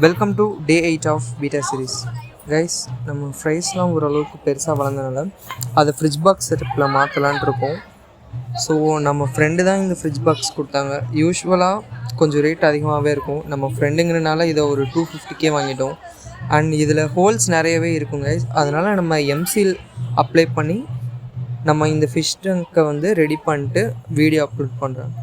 Welcome to day 8 of beta series. Guys, நம்ம ஃப்ரைஸ்லாம் ஓரளவுக்கு பெருசாக வளர்ந்தனால அதை ஃப்ரிட்ஜ் பாக்ஸ் செட்டப்பில் மாற்றலான் இருக்கோம். ஸோ நம்ம ஃப்ரெண்டு தான் இந்த ஃப்ரிட்ஜ் பாக்ஸ் கொடுத்தாங்க. யூஸ்வலாக கொஞ்சம் ரேட் அதிகமாகவே இருக்கும். நம்ம ஃப்ரெண்டுங்கிறனால இதை ஒரு 250K வாங்கிட்டோம். அண்ட் இதில் ஹோல்ஸ் நிறையவே இருக்கும் கைஸ். அதனால் நம்ம எம்சில் அப்ளை பண்ணி நம்ம இந்த ஃபிஷ் டங்கை ரெடி பண்ணிட்டு வீடியோ அப்லோட் பண்ணுறேன்.